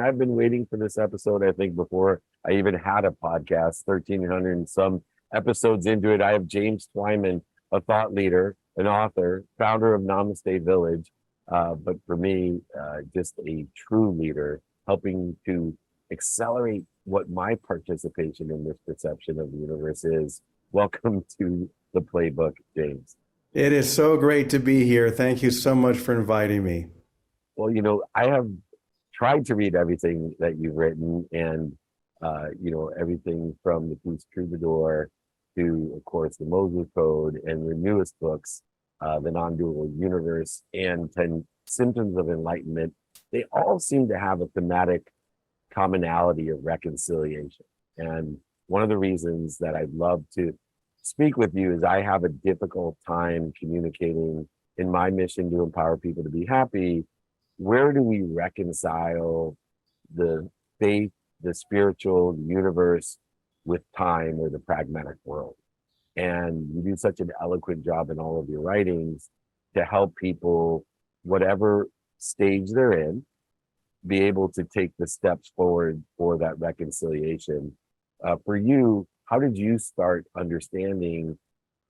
I've been waiting for this episode, I think, before I even had a podcast, 1,300 and some episodes into it. I have James Twyman, a thought leader, an author, founder of Namaste Village. But for me, just a true leader, helping to accelerate what my participation in this perception of the universe is. Welcome to the playbook, James. It is so great to be here. Thank you so much for inviting me. Well, I have tried to read everything that you've written, and everything from the piece Troubadour to, of course, the Moses Code and your newest books, the Non-Dual Universe and 10 Symptoms of Enlightenment. They all seem to have a thematic commonality of reconciliation. And one of the reasons that I'd love to speak with you is I have a difficult time communicating in my mission to empower people to be happy. Where do we reconcile the faith, the spiritual, the universe with time or the pragmatic world? And you do such an eloquent job in all of your writings to help people, whatever stage they're in, be able to take the steps forward for that reconciliation. For you, how did you start understanding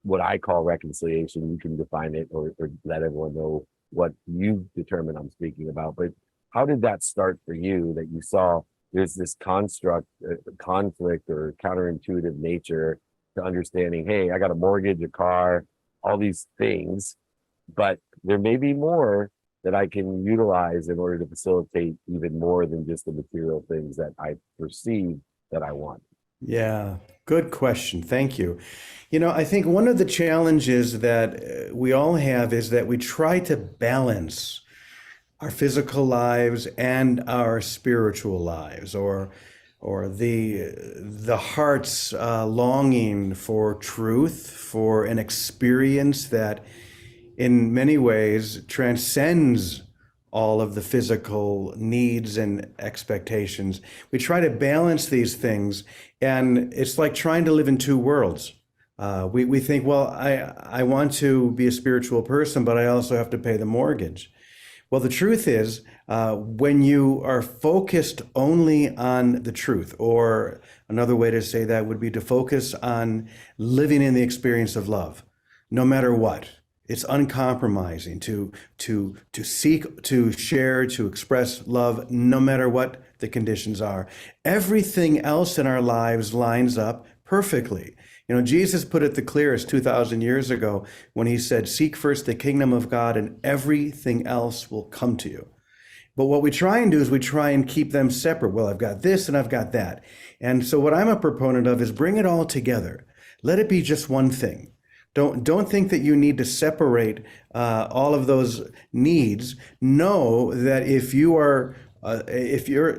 what I call reconciliation? You can define it or let everyone know what you determine I'm speaking about. But how did that start for you, that you saw there's this conflict or counterintuitive nature to understanding, hey, I got a mortgage, a car, all these things, but there may be more that I can utilize in order to facilitate even more than just the material things that I perceive that I want? Yeah, good question. Thank you. I think one of the challenges that we all have is that we try to balance our physical lives and our spiritual lives, or the heart's longing for truth, for an experience that in many ways transcends all of the physical needs and expectations. We try to balance these things, and it's like trying to live in two worlds. We think, well, I want to be a spiritual person, but I also have to pay the mortgage. Well, the truth is, when you are focused only on the truth, or another way to say that would be to focus on living in the experience of love, no matter what. It's uncompromising to seek, to share, to express love, no matter what the conditions are. Everything else in our lives lines up perfectly. Jesus put it the clearest 2,000 years ago when he said, seek first the kingdom of God and everything else will come to you. But what we try and do is we try and keep them separate. Well, I've got this and I've got that. And so what I'm a proponent of is bring it all together. Let it be just one thing. Don't think that you need to separate all of those needs. Know that if you're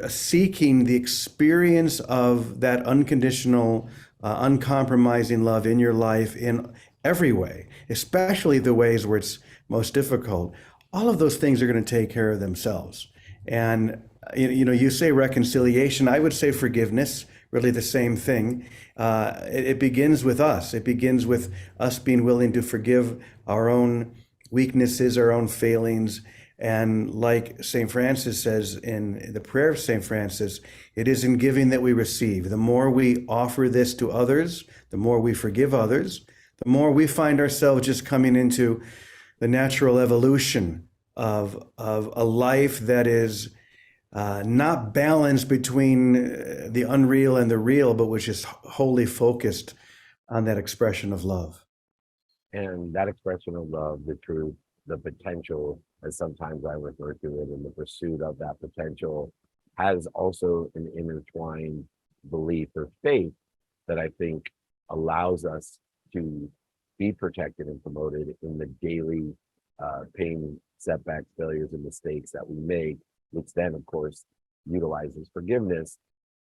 seeking the experience of that unconditional, uncompromising love in your life in every way, especially the ways where it's most difficult, all of those things are going to take care of themselves. And you say reconciliation, I would say forgiveness. Really the same thing. It begins with us. It begins with us being willing to forgive our own weaknesses, our own failings. And like St. Francis says in the prayer of St. Francis, it is in giving that we receive. The more we offer this to others, the more we forgive others, the more we find ourselves just coming into the natural evolution of a life that is not balanced between the unreal and the real, but which is wholly focused on that expression of love. And that expression of love, the truth, the potential, as sometimes I refer to it, in the pursuit of that potential, has also an intertwined belief or faith that I think allows us to be protected and promoted in the daily pain, setbacks, failures, and mistakes that we make, which then, of course, utilizes forgiveness.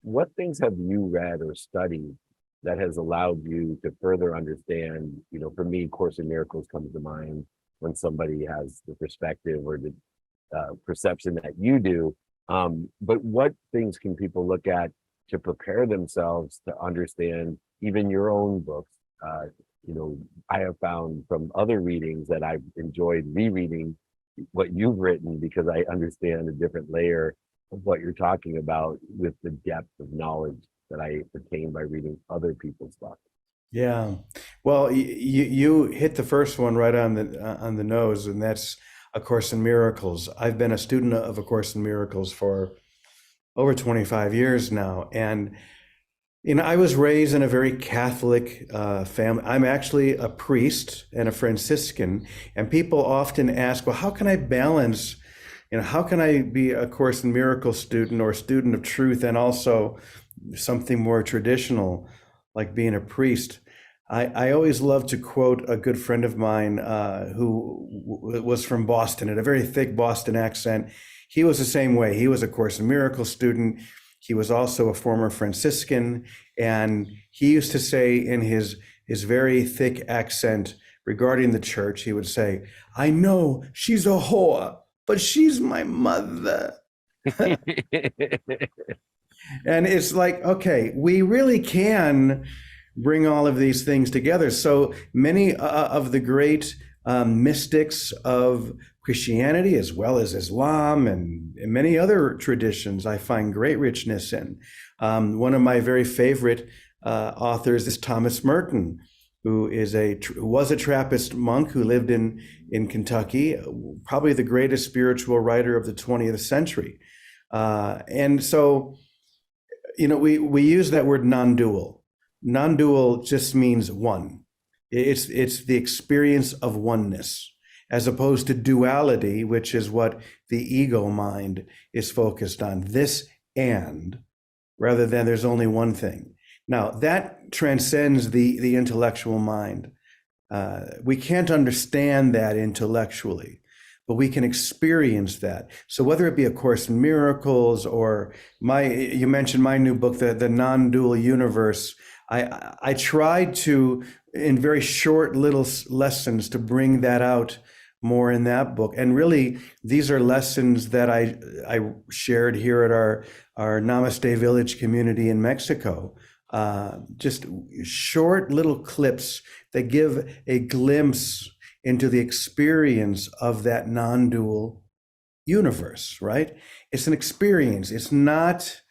What things have you read or studied that has allowed you to further understand? For me, Course in Miracles comes to mind when somebody has the perspective or the perception that you do. But what things can people look at to prepare themselves to understand even your own books? I have found from other readings that I've enjoyed rereading what you've written, because I understand a different layer of what you're talking about with the depth of knowledge that I attain by reading other people's books. Yeah. Well, you hit the first one right on the nose, and that's A Course in Miracles. I've been a student of A Course in Miracles for over 25 years now, and I was raised in a very Catholic family. I'm actually a priest and a Franciscan, and people often ask, well, how can I balance, how can I be a Course in Miracles student or a student of truth and also something more traditional, like being a priest? I always love to quote a good friend of mine was from Boston, had a very thick Boston accent. He was the same way. He was a Course in Miracles student. He was also a former Franciscan, and he used to say in his very thick accent regarding the church, he would say, "I know she's a whore, but she's my mother." And it's like, okay, we really can bring all of these things together. So many of the great mystics of Christianity, as well as Islam and many other traditions, I find great richness in. One of my very favorite authors is Thomas Merton, who was a Trappist monk who lived in Kentucky, probably the greatest spiritual writer of the 20th century. And so, we use that word non-dual. Non-dual just means one. It's the experience of oneness, as opposed to duality, which is what the ego mind is focused on. This and, rather than there's only one thing. Now, that transcends the intellectual mind. We can't understand that intellectually, but we can experience that. So whether it be A Course in Miracles or you mentioned my new book, the Non-Dual Universe, I tried to, in very short little lessons, to bring that out more in that book. And really, these are lessons that I shared here at our Namaste Village community in Mexico. Just short little clips that give a glimpse into the experience of that non-dual universe, right? It's an experience. It's not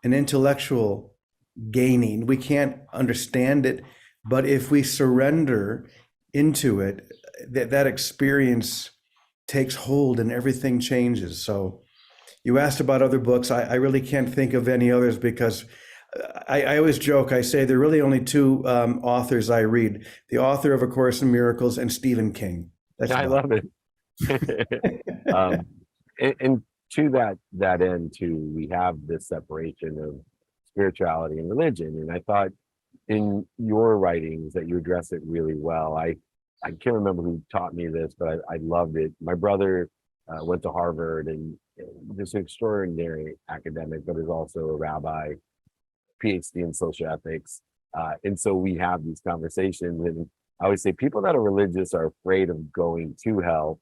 an intellectual gaining. We can't understand it, but if we surrender into it, that experience takes hold and everything changes. So you asked about other books. I really can't think of any others because I always joke, I say there are really only two authors I read, the author of A Course in Miracles and Stephen King. I love it. And to that end too, we have this separation of spirituality and religion. And I thought in your writings that you address it really well. I can't remember who taught me this, but I loved it. My brother went to Harvard and just an extraordinary academic, but is also a rabbi, PhD in social ethics. And so we have these conversations. And I always say people that are religious are afraid of going to hell.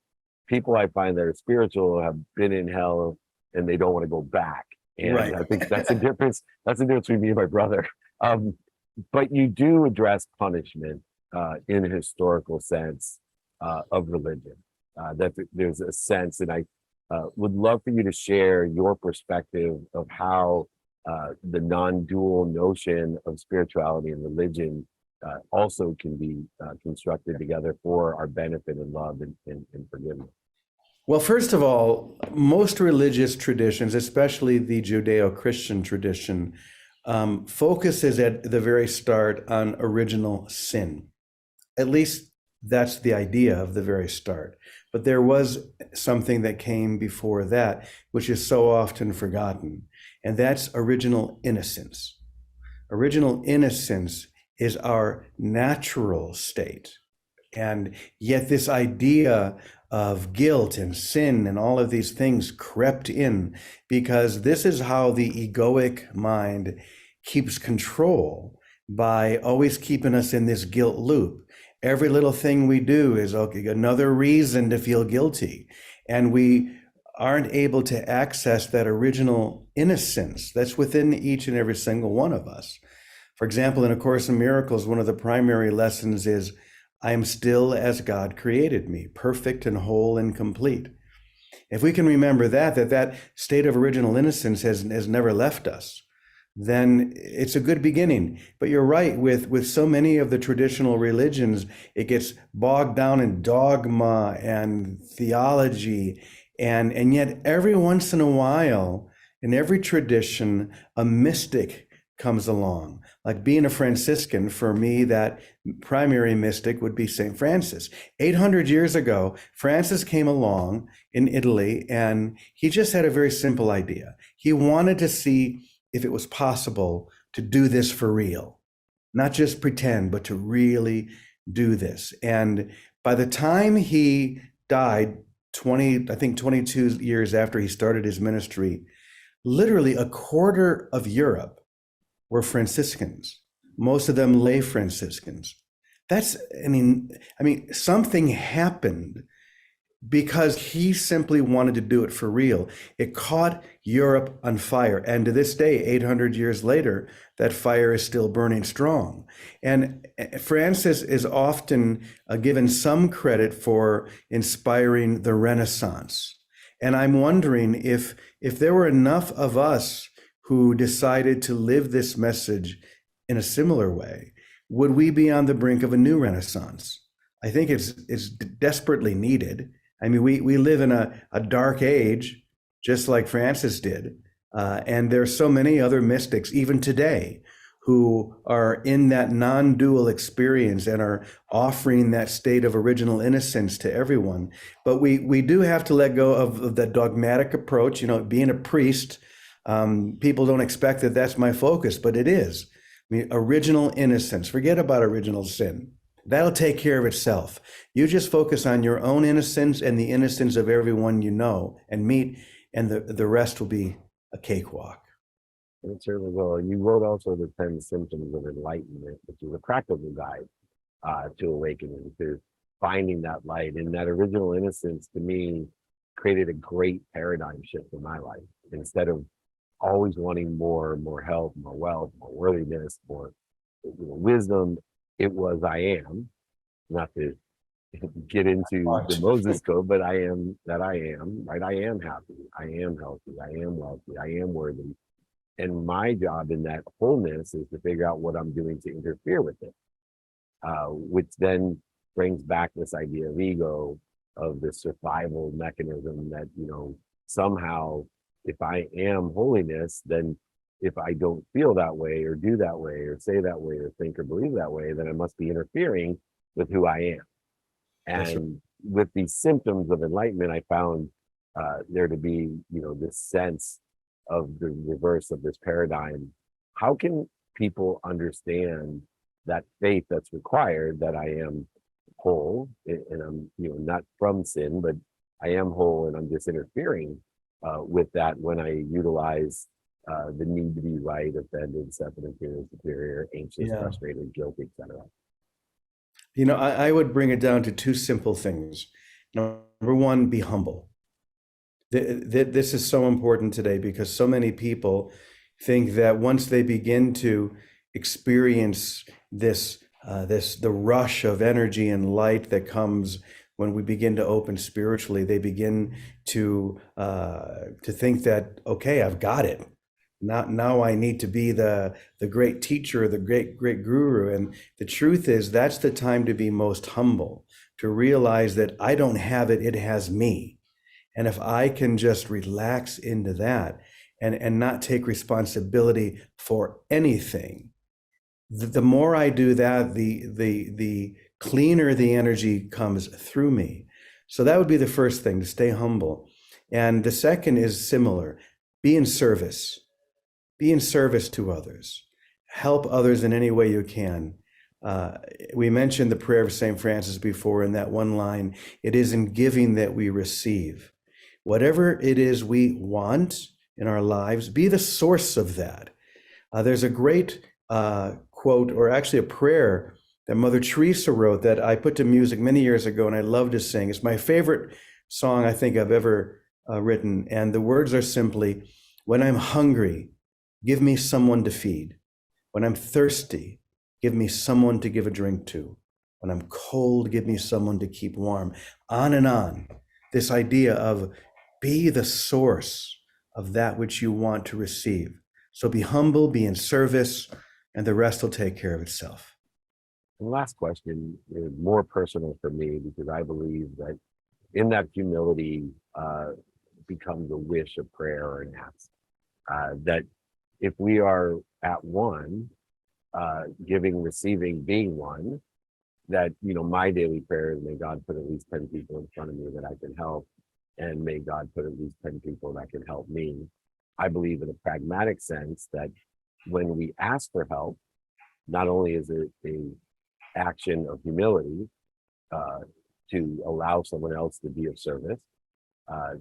People I find that are spiritual have been in hell and they don't want to go back. And right. I think that's the difference. That's the difference between me and my brother. But you do address punishment in a historical sense of religion. That there's a sense, and I would love for you to share your perspective of how the non-dual notion of spirituality and religion also can be constructed together for our benefit and love and forgiveness. Well, first of all, most religious traditions, especially the Judeo-Christian tradition, focuses at the very start on original sin. At least that's the idea of the very start. But there was something that came before that, which is so often forgotten, and that's original innocence. Original innocence is our natural state. And yet this idea of guilt and sin and all of these things crept in because this is how the egoic mind keeps control by always keeping us in this guilt loop. Every little thing we do is okay, another reason to feel guilty. And we aren't able to access that original innocence that's within each and every single one of us. For example, in A Course in Miracles, one of the primary lessons is, I am still as God created me, perfect and whole and complete. If we can remember that state of original innocence has never left us, then it's a good beginning. But you're right, with so many of the traditional religions, it gets bogged down in dogma and theology, and yet every once in a while, in every tradition, a mystic comes along. Like being a Franciscan, for me, that primary mystic would be St. Francis. 800 years ago, Francis came along in Italy, and he just had a very simple idea. He wanted to see if it was possible to do this for real, not just pretend, but to really do this. And by the time he died, 22 years after he started his ministry, literally a quarter of Europe were Franciscans, most of them lay Franciscans. That's, something happened because he simply wanted to do it for real. It caught Europe on fire. And to this day, 800 years later, that fire is still burning strong. And Francis is often given some credit for inspiring the Renaissance. And I'm wondering if there were enough of us who decided to live this message in a similar way, would we be on the brink of a new Renaissance? I think it's desperately needed. I mean, we live in a dark age, just like Francis did. And there's so many other mystics, even today, who are in that non-dual experience and are offering that state of original innocence to everyone. But we do have to let go of the dogmatic approach. Being a priest, people don't expect that that's my focus, but it is. I mean, original innocence. Forget about original sin. That'll take care of itself. You just focus on your own innocence and the innocence of everyone you know and meet, and the rest will be a cakewalk. It certainly will. You wrote also the 10 symptoms of enlightenment, which is a practical guide to awakening, to finding that light. And that original innocence, to me, created a great paradigm shift in my life. Instead of always wanting more health, more wealth, more worthiness, more wisdom, it was I am, not to get into the Moses code, but I am that I am, right? I am happy, I am healthy, I am wealthy, I am worthy. And my job in that wholeness is to figure out what I'm doing to interfere with it, which then brings back this idea of ego, of the survival mechanism that, somehow if I am holiness, then if I don't feel that way or do that way or say that way or think or believe that way, then I must be interfering with who I am. And with these symptoms of enlightenment, I found there to be, this sense of the reverse of this paradigm. How can people understand that faith that's required, that I am whole and I'm, not from sin, but I am whole and I'm just interfering with that when I utilize the need to be right, offended, separate, inferior, superior, anxious, frustrated, guilty, etc. I would bring it down to two simple things. Number one, be humble. This is so important today because so many people think that once they begin to experience the rush of energy and light that comes when we begin to open spiritually, they begin to think that, okay, I've got it. Now I need to be the great teacher, the great guru. And the truth is, that's the time to be most humble, to realize that I don't have it, it has me. And if I can just relax into that and not take responsibility for anything, the more I do that, the cleaner the energy comes through me. So that would be the first thing, to stay humble. And the second is similar. Be in service. Be in service to others. Help others in any way you can. We mentioned the prayer of St. Francis before in that one line, it is in giving that we receive. Whatever it is we want in our lives, be the source of that. There's a great quote, or actually a prayer that Mother Teresa wrote that I put to music many years ago and I love to sing. It's my favorite song I think I've ever written. And the words are simply, when I'm hungry, give me someone to feed. When I'm thirsty, give me someone to give a drink to. When I'm cold, give me someone to keep warm. On and on. This idea of be the source of that which you want to receive. So be humble, be in service, and the rest will take care of itself. And the last question is more personal for me because I believe that in that humility becomes a wish, a prayer, or an ask. That if we are at one, giving, receiving, being one, that, my daily prayer is may God put at least 10 people in front of me that I can help, and may God put at least 10 people that can help me. I believe in a pragmatic sense that when we ask for help, not only is it a action of humility to allow someone else to be of service,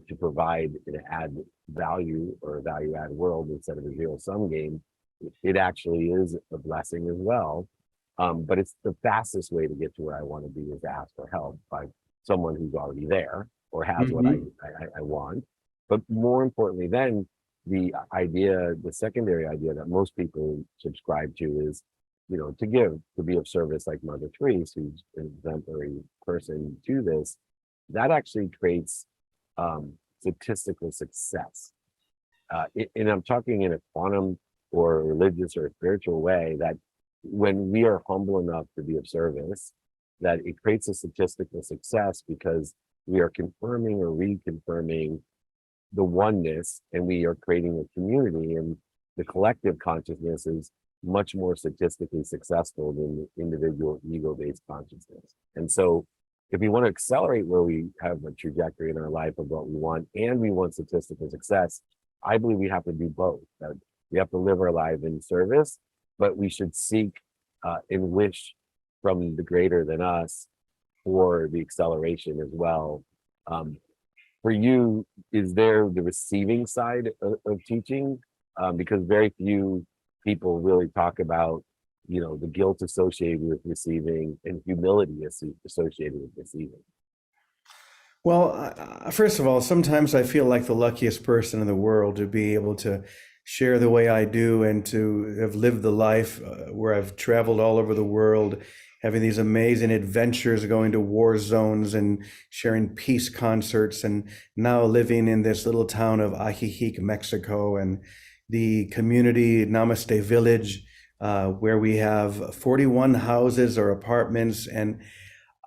to provide an add value or a value add world instead of a zero sum game, it actually is a blessing as well. But it's the fastest way to get to where I want to be is to ask for help by someone who's already there or has what I want. But more importantly, then the secondary idea that most people subscribe to is, to give, to be of service, like Mother Teresa, who's an exemplary person to this, that actually creates statistical success. And I'm talking in a quantum or religious or spiritual way, that when we are humble enough to be of service, that it creates a statistical success because we are confirming or reconfirming the oneness, and we are creating a community, and the collective consciousness is much more statistically successful than the individual ego-based consciousness. And so if we want to accelerate where we have a trajectory in our life of what we want, and we want statistical success, I believe we have to do both. That we have to live our life in service, but we should seek and wish from the greater than us for the acceleration as well. For you, is there the receiving side of teaching? Because very few people really talk about, the guilt associated with receiving and humility associated with receiving. Well, first of all, sometimes I feel like the luckiest person in the world to be able to share the way I do and to have lived the life where I've traveled all over the world, having these amazing adventures, going to war zones and sharing peace concerts, and now living in this little town of Ajijic, Mexico, and the community Namaste Village, where we have 41 houses or apartments. And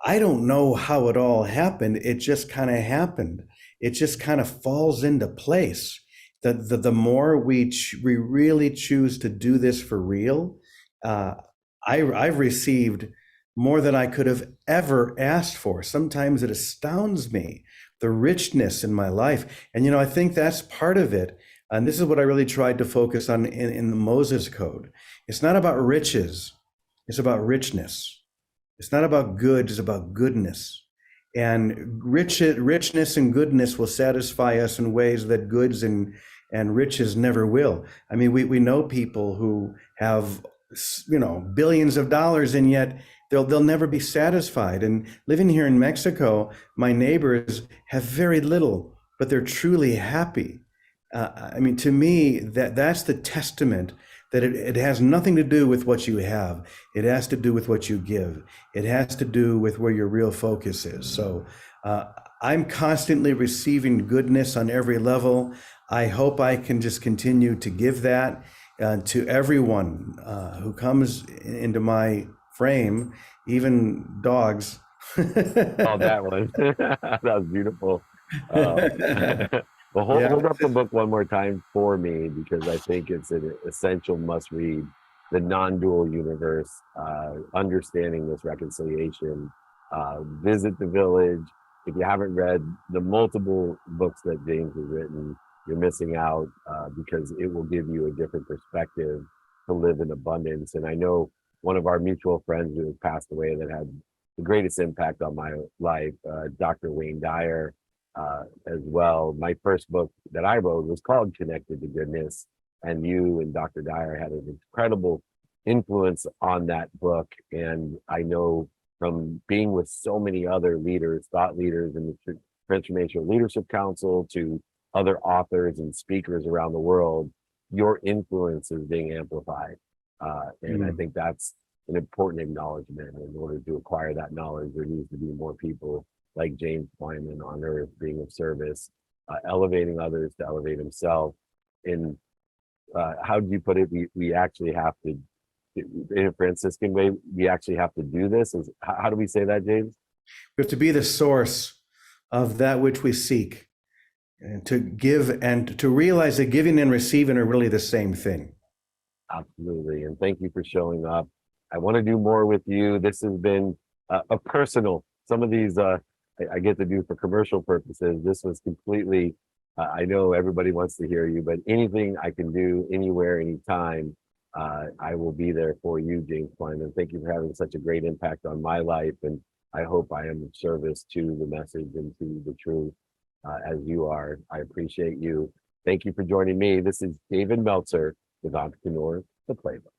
I don't know how it all happened. It just kind of happened. It just kind of falls into place. The more we really choose to do this for real, I've received more than I could have ever asked for. Sometimes it astounds me, the richness in my life. And, I think that's part of it. And this is what I really tried to focus on in the Moses Code. It's not about riches. It's about richness. It's not about goods, it's about goodness. And richness and goodness will satisfy us in ways that goods and riches never will. I mean, we know people who have, billions of dollars, and yet they'll never be satisfied. And living here in Mexico, my neighbors have very little, but they're truly happy. To me, that's the testament that it has nothing to do with what you have. It has to do with what you give. It has to do with where your real focus is. So I'm constantly receiving goodness on every level. I hope I can just continue to give that to everyone who comes into my frame, even dogs. Oh, that one. That was beautiful. Well, Yeah. hold up the book one more time for me, because I think it's an essential must read. The non-dual universe, understanding this reconciliation. Visit the village. If you haven't read the multiple books that James has written, you're missing out, because it will give you a different perspective to live in abundance. And I know one of our mutual friends who has passed away that had the greatest impact on my life, Dr. Wayne Dyer, as well. My first book that I wrote was called Connected to Goodness, and you and Dr. Dyer had an incredible influence on that book. And I know from being with so many other leaders, thought leaders in the Transformational Leadership Council, to other authors and speakers around the world, your influence is being amplified. And I think that's an important acknowledgement. In order to acquire that knowledge, there needs to be more people like James Twyman on earth being of service elevating others to elevate himself. And how do you put it? We actually have to, in a Franciscan way, we actually have to do this. How do we say that, James? We have to be the source of that which we seek, and to give and to realize that giving and receiving are really the same thing. Absolutely. And thank you for showing up. I want to do more with you. This has been a personal, some of these I get to do for commercial purposes. This was completely, I know everybody wants to hear you, but anything I can do anywhere, anytime, I will be there for you, James Twyman. Thank you for having such a great impact on my life. And I hope I am of service to the message and to the truth as you are. I appreciate you. Thank you for joining me. This is David Meltzer with Entrepreneur, the Playbook.